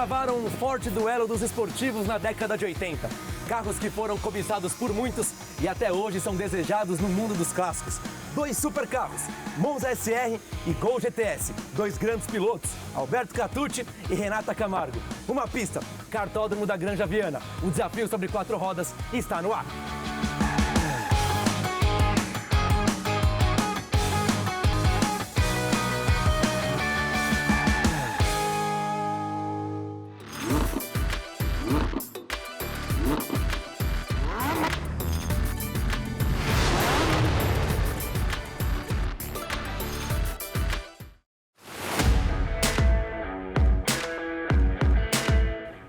travaram um forte duelo dos esportivos na década de 80. Carros que foram cobiçados por muitos e até hoje são desejados no mundo dos clássicos. Dois supercarros, Monza SR e Gol GTS. Dois grandes pilotos, Alberto Catucci e Renata Camargo. Uma pista, Kartódromo da Granja Viana. O desafio sobre 4 rodas está no ar.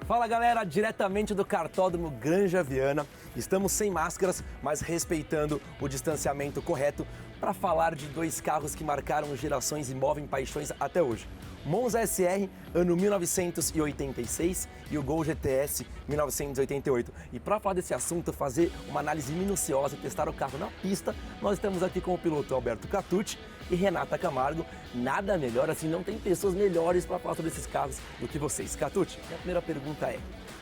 Fala galera, diretamente do Kartódromo Granja Viana. Estamos sem máscaras, mas respeitando o distanciamento correto para falar de dois carros que marcaram gerações e movem paixões até hoje. Monza SR, ano 1986 e o Gol GTS 1988. E para falar desse assunto, fazer uma análise minuciosa e testar o carro na pista, nós estamos aqui com o piloto Alberto Catucci e Renata Camargo. Nada melhor, assim, não tem pessoas melhores para falar sobre esses carros do que vocês. Catucci, minha primeira pergunta é,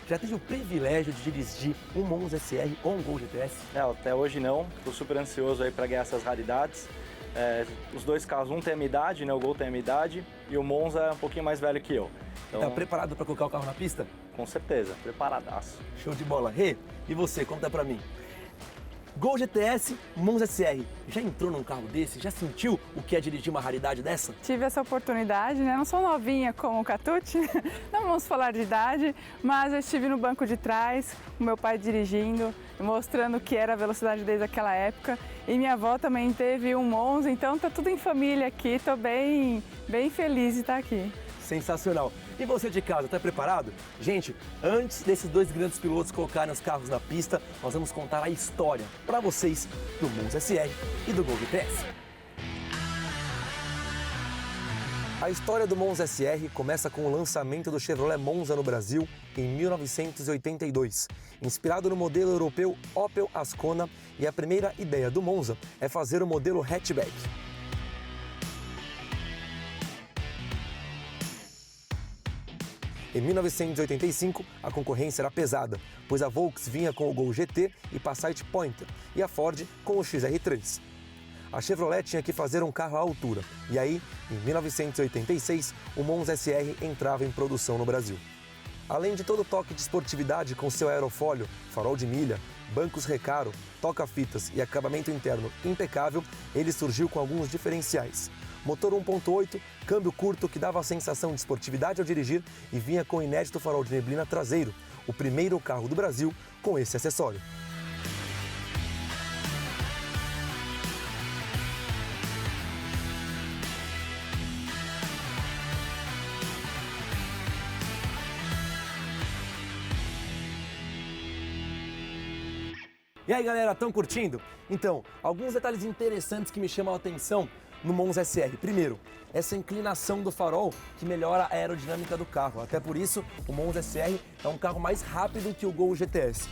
já teve o privilégio de dirigir um Monza SR ou um Gol GTS? Até hoje não, estou super ansioso aí para ganhar essas raridades. Os dois carros, um tem a minha idade, né? O Gol tem a minha idade e o Monza é um pouquinho mais velho que eu. Então, tá preparado para colocar o carro na pista? Com certeza, preparadaço. Show de bola. Rê, e você, conta pra mim. Gol GTS, Monza SR, já entrou num carro desse? Já sentiu o que é dirigir uma raridade dessa? Tive essa oportunidade, né? Não sou novinha como o Catucci, não vamos falar de idade, mas eu estive no banco de trás, com meu pai dirigindo, mostrando o que era a velocidade desde aquela época. E minha avó também teve um Monza, então tá tudo em família aqui, tô bem feliz de estar aqui. Sensacional. E você de casa, tá preparado? Gente, antes desses dois grandes pilotos colocarem os carros na pista, nós vamos contar a história para vocês do Monza SR e do Gol GTS. A história do Monza SR começa com o lançamento do Chevrolet Monza no Brasil em 1982. Inspirado no modelo europeu Opel Ascona, e a primeira ideia do Monza é fazer o modelo hatchback. Em 1985, a concorrência era pesada, pois a Volks vinha com o Gol GT e Passat Pointer, e a Ford com o XR3. A Chevrolet tinha que fazer um carro à altura, e aí, em 1986, o Monza SR entrava em produção no Brasil. Além de todo o toque de esportividade com seu aerofólio, farol de milha, bancos Recaro, toca-fitas e acabamento interno impecável, ele surgiu com alguns diferenciais. Motor 1.8, câmbio curto que dava a sensação de esportividade ao dirigir e vinha com o inédito farol de neblina traseiro, o primeiro carro do Brasil com esse acessório. E aí galera, estão curtindo? Então, alguns detalhes interessantes que me chamam a atenção no Monza SR. Primeiro, essa inclinação do farol que melhora a aerodinâmica do carro. Até por isso, o Monza SR é um carro mais rápido que o Gol GTS.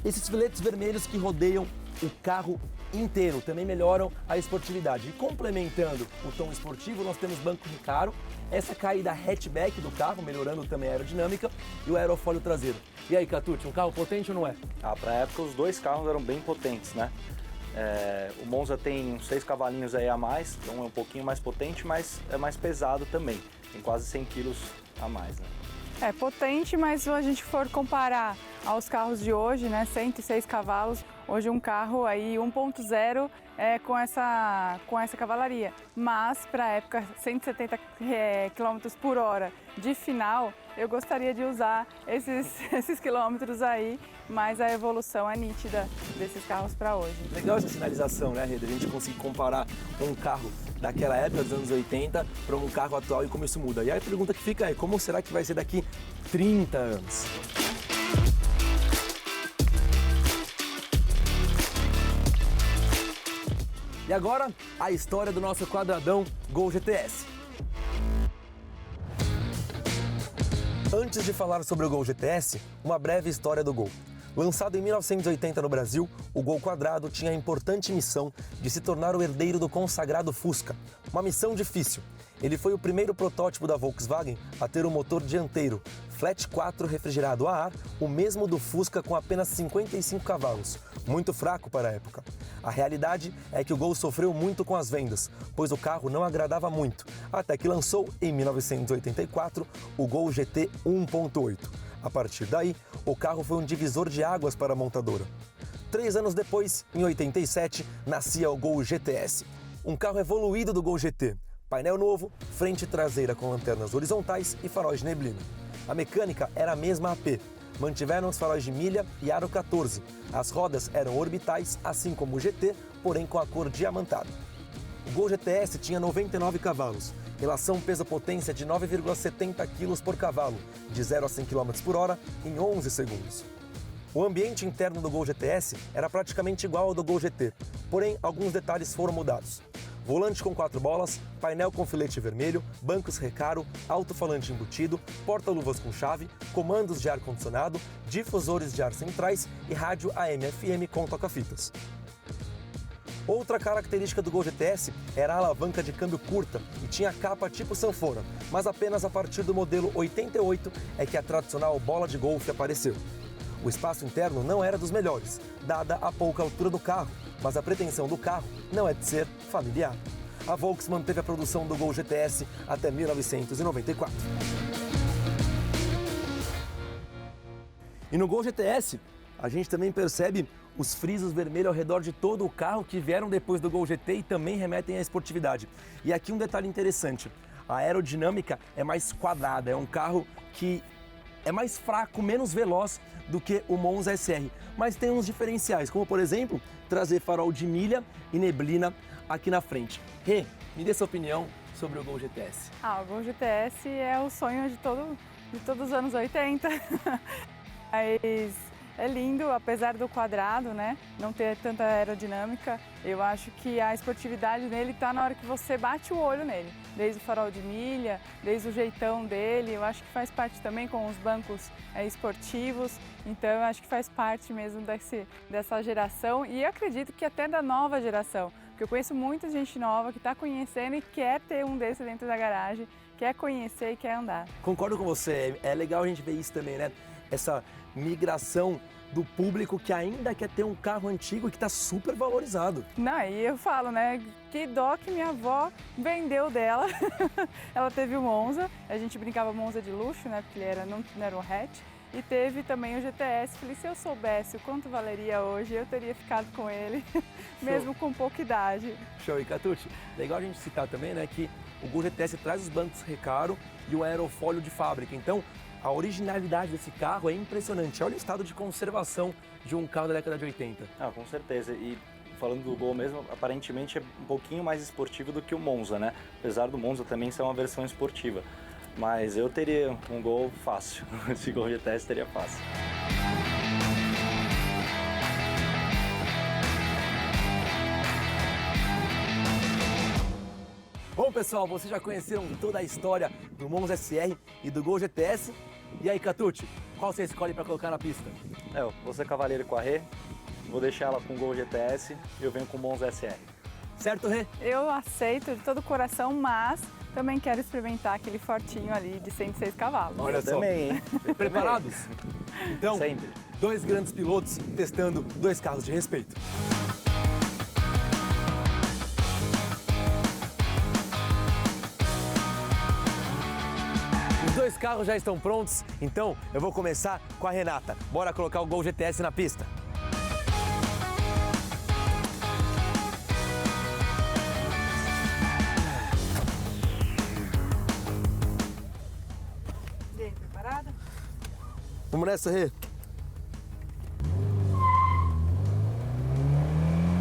Esses filetes vermelhos que rodeiam o carro inteiro também melhoram a esportividade. E complementando o tom esportivo, nós temos banco Recaro, essa caída hatchback do carro, melhorando também a aerodinâmica, e o aerofólio traseiro. E aí, Catucci, um carro potente ou não é? Para a época, os dois carros eram bem potentes, né? O Monza tem uns 6 cavalinhos aí a mais, então é um pouquinho mais potente, mas é mais pesado também. Tem quase 100 quilos a mais, né? É potente, mas se a gente for comparar aos carros de hoje, né, 106 cavalos, hoje um carro aí 1.0 com essa cavalaria. Mas para a época 170 km por hora de final, eu gostaria de usar esses quilômetros aí, mas a evolução é nítida desses carros para hoje. Legal essa sinalização, né, Reda? A gente conseguir comparar um carro daquela época, dos anos 80, para um carro atual e como isso muda. E aí a pergunta que fica é, como será que vai ser daqui 30 anos? E agora, a história do nosso quadradão Gol GTS. Antes de falar sobre o Gol GTS, uma breve história do Gol. Lançado em 1980 no Brasil, o Gol quadrado tinha a importante missão de se tornar o herdeiro do consagrado Fusca. Uma missão difícil. Ele foi o primeiro protótipo da Volkswagen a ter um motor dianteiro, flat 4 refrigerado a ar, o mesmo do Fusca com apenas 55 cavalos, muito fraco para a época. A realidade é que o Gol sofreu muito com as vendas, pois o carro não agradava muito, até que lançou, em 1984, o Gol GT 1.8. A partir daí, o carro foi um divisor de águas para a montadora. 3 anos depois, em 87, nascia o Gol GTS, um carro evoluído do Gol GT. Painel novo, frente e traseira com lanternas horizontais e faróis de neblina. A mecânica era a mesma AP. Mantiveram os faróis de milha e aro 14. As rodas eram orbitais, assim como o GT, porém com a cor diamantada. O Gol GTS tinha 99 cavalos, relação peso-potência de 9,70 kg por cavalo, de 0 a 100 km por hora em 11 segundos. O ambiente interno do Gol GTS era praticamente igual ao do Gol GT, porém alguns detalhes foram mudados. Volante com 4 bolas, painel com filete vermelho, bancos Recaro, alto-falante embutido, porta-luvas com chave, comandos de ar-condicionado, difusores de ar centrais e rádio AM/FM com toca-fitas. Outra característica do Gol GTS era a alavanca de câmbio curta e tinha capa tipo sanfona, mas apenas a partir do modelo 88 é que a tradicional bola de golfe apareceu. O espaço interno não era dos melhores, dada a pouca altura do carro, mas a pretensão do carro não é de ser familiar. A Volks manteve a produção do Gol GTS até 1994. E no Gol GTS, a gente também percebe os frisos vermelhos ao redor de todo o carro que vieram depois do Gol GT e também remetem à esportividade. E aqui um detalhe interessante, a aerodinâmica é mais quadrada, é um carro que é mais fraco, menos veloz do que o Monza SR, mas tem uns diferenciais, como por exemplo, trazer farol de milha e neblina aqui na frente. Rê, me dê sua opinião sobre o Gol GTS. O Gol GTS é o sonho de todos os anos 80. Mas é lindo, apesar do quadrado, né, não ter tanta aerodinâmica. Eu acho que a esportividade dele está na hora que você bate o olho nele. Desde o farol de milha, desde o jeitão dele. Eu acho que faz parte também com os bancos esportivos. Então eu acho que faz parte mesmo dessa geração e eu acredito que até da nova geração. Porque eu conheço muita gente nova que está conhecendo e quer ter um desse dentro da garagem, quer conhecer e quer andar. Concordo com você, é legal a gente ver isso também, né? Essa migração do público que ainda quer ter um carro antigo e que está super valorizado. Não, e eu falo, né, que dó que minha avó vendeu dela. Ela teve o Monza, a gente brincava Monza de luxo, né, porque ele não era um hatch. E teve também o GTS. Falei, se eu soubesse o quanto valeria hoje, eu teria ficado com ele, mesmo com pouca idade. Show, e Catucci, legal a gente citar também, né, que o Gol GTS traz os bancos Recaro e o aerofólio de fábrica. Então, a originalidade desse carro é impressionante. Olha o estado de conservação de um carro da década de 80. Com certeza. E falando do Gol mesmo, aparentemente é um pouquinho mais esportivo do que o Monza, né? Apesar do Monza também ser uma versão esportiva. Mas eu teria um Gol fácil. Esse Gol GTS teria fácil. Bom, pessoal, vocês já conheceram toda a história do Monza SR e do Gol GTS. E aí, Catucci, qual você escolhe para colocar na pista? Eu vou ser cavaleiro com a Rê, vou deixar ela com o Gol GTS e eu venho com o Monza SR. Certo, Rê? Eu aceito de todo o coração, mas também quero experimentar aquele fortinho ali de 106 cavalos. Olha só. Também, hein? Preparados? Então, sempre. 2 grandes pilotos testando 2 carros de respeito. Os 2 carros já estão prontos, então eu vou começar com a Renata. Bora colocar o Gol GTS na pista. E aí, preparada? Vamos nessa, Rê.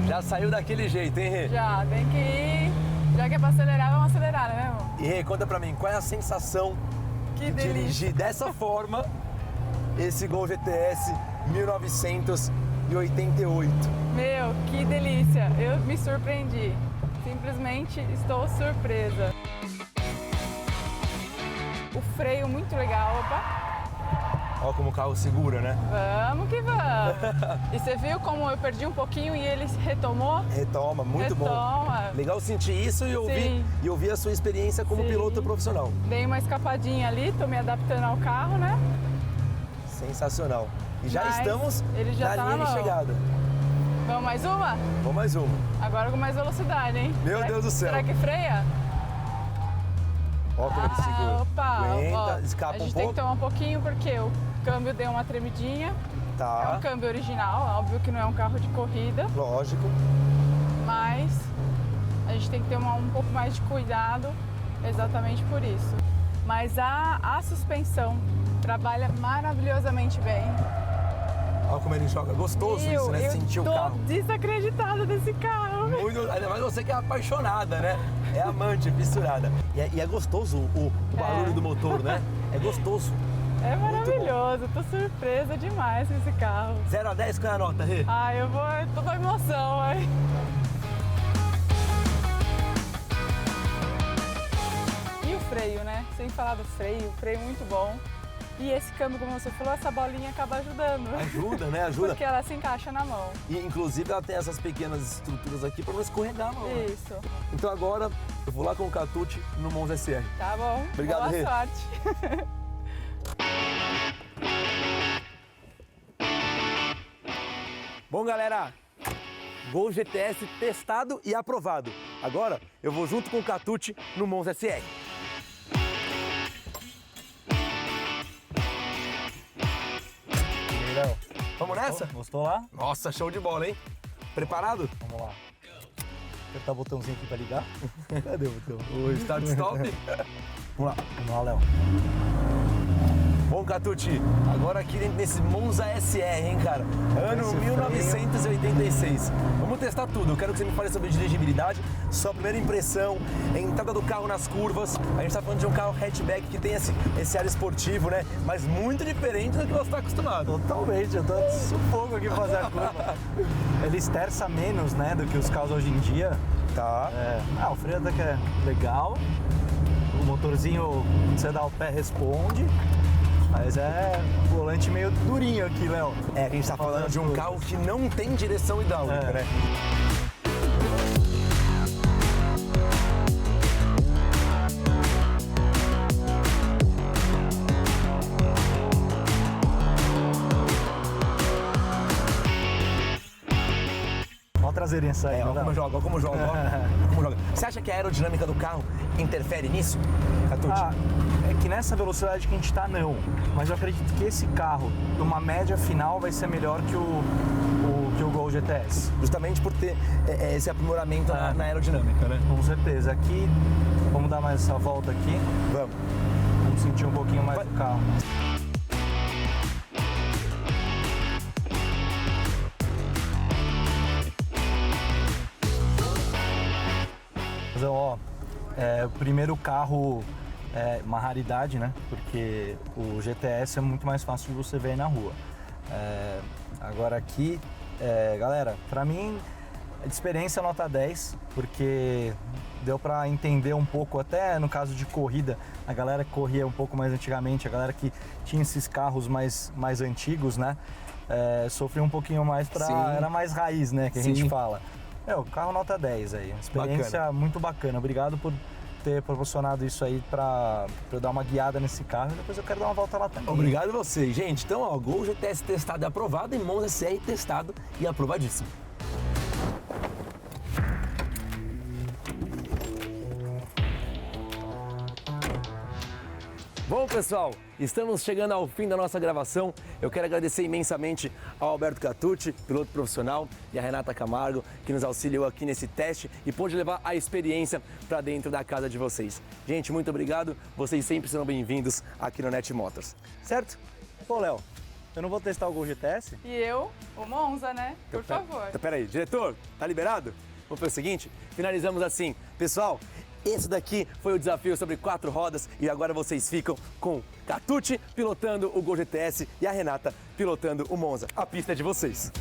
Já saiu daquele jeito, hein, Rê? Já, tem que ir. Já que é pra acelerar, vamos acelerar, né, meu irmão? E Rê, conta pra mim, qual é a sensação Que de delícia. dirigir dessa forma esse Gol GTS 1988? Meu, que delícia. Eu me surpreendi. Simplesmente estou surpresa. O freio muito legal, opa. Ó como o carro segura, né? Vamos que vamos. E você viu como eu perdi um pouquinho e ele retomou? Retoma, muito bom. Retoma. Legal sentir isso e Sim. ouvir a sua experiência como Sim. piloto profissional. Dei uma escapadinha ali, tô me adaptando ao carro, né? Sensacional. E já Mas estamos ele já na tá linha na de mão. chegada. Vamos mais uma? Vamos mais uma. Agora com mais velocidade, hein? Meu Deus do céu. Será que freia? Ó como ele segura. Opa! Aguenta, Ó, escapa a gente um tem pouco. que tomar um pouquinho porque o câmbio deu uma tremidinha. É Tá, um câmbio original, óbvio que não é um carro de corrida, lógico. mas a gente tem que ter um pouco mais de cuidado exatamente por isso. Mas a suspensão trabalha maravilhosamente bem. Olha como ele joga. Gostoso isso, né? Sentir o tô carro. desacreditada desse carro. Muito, ainda mais você que é apaixonada, né? É amante, fissurada. E é gostoso o barulho do motor, né? É gostoso. É maravilhoso, tô surpresa demais com esse carro. 0 a 10, qual é a nota, Rê? Ai, eu tô com emoção, ai. E o freio, né? Sem falar do freio, o freio muito bom. E esse câmbio, como você falou, essa bolinha acaba ajudando. Ajuda, né? Ajuda. Porque ela se encaixa na mão. E, inclusive, ela tem essas pequenas estruturas aqui para não escorregar a mão. Né? Isso. Então agora, eu vou lá com o Catute no Monza SR. Tá bom. Obrigado, Boa Rê. sorte. Bom, galera, Gol GTS testado e aprovado. Agora, eu vou junto com o Catute no Monza SR. Léo, Vamos nessa? gostou lá? Nossa, show de bola, hein? Preparado? Vamos lá. Apertar o botãozinho aqui pra ligar. Cadê o botão? O start stop. Vamos lá. Vamos lá, Léo. Bom, Catute, agora aqui dentro desse Monza SR, hein, cara? Ano Esse 1986. Vamos testar tudo. Eu quero que você me fale sobre dirigibilidade, sua primeira impressão, a entrada do carro nas curvas. A gente tá falando de um carro hatchback que tem esse ar esportivo, né? Mas muito diferente do que você tá acostumado. Totalmente, eu tô de sufoco aqui pra fazer a curva. Ele esterça menos, né, do que os carros hoje em dia. Tá. O freio até que é legal. O motorzinho, você dá o pé, responde. Mas é um volante meio durinho aqui, Léo. É, a gente tá falando de um carro que não tem direção hidráulica, né? Olha a traseirinha saindo, Ó como Léo. joga, ó como joga, ó como joga. Você acha que a aerodinâmica do carro interfere nisso, Catute? É que nessa velocidade que a gente tá, não. Mas eu acredito que esse carro, numa média final, vai ser melhor que o Gol GTS. Justamente por ter esse aprimoramento na aerodinâmica, né? Com certeza. Aqui, vamos dar mais essa volta aqui. Vamos. Vamos sentir um pouquinho mais do carro. Então, ó, o primeiro carro é uma raridade, né? Porque o GTS é muito mais fácil de você ver aí na rua. Agora aqui, galera, pra mim, de experiência nota 10, porque deu pra entender um pouco, até no caso de corrida, a galera que corria um pouco mais antigamente, a galera que tinha esses carros mais antigos, né? Sofria um pouquinho mais era mais raiz, né? Que a gente fala. O carro nota 10 aí, experiência muito bacana. Obrigado por ter proporcionado isso aí pra eu dar uma guiada nesse carro e depois eu quero dar uma volta lá também. Obrigado a vocês, gente. Então, ó, Gol GTS testado e aprovado e Monza SR testado e aprovadíssimo. Bom, pessoal, estamos chegando ao fim da nossa gravação. Eu quero agradecer imensamente ao Alberto Catute, piloto profissional, e a Renata Camargo, que nos auxiliou aqui nesse teste e pôde levar a experiência para dentro da casa de vocês. Gente, muito obrigado. Vocês sempre serão bem-vindos aqui no Net Motors. Certo? Pô, Léo, eu não vou testar o Gol GTS? E eu, o Monza, né? Por favor. Então, peraí, diretor, tá liberado? Vamos fazer o seguinte, finalizamos assim. Pessoal, esse daqui foi o desafio sobre 4 rodas e agora vocês ficam com Catute pilotando o Gol GTS e a Renata pilotando o Monza. A pista é de vocês.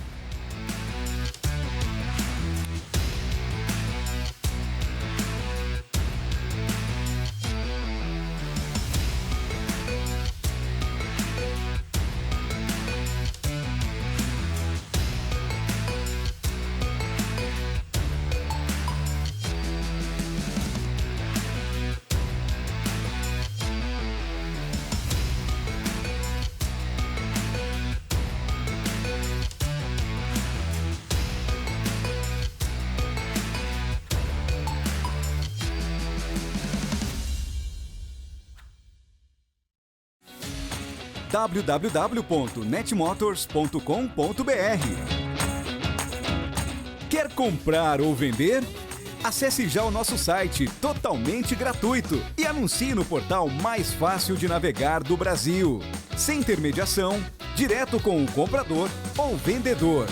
www.netmotors.com.br. Quer comprar ou vender? Acesse já o nosso site totalmente gratuito e anuncie no portal mais fácil de navegar do Brasil. Sem intermediação, direto com o comprador ou vendedor.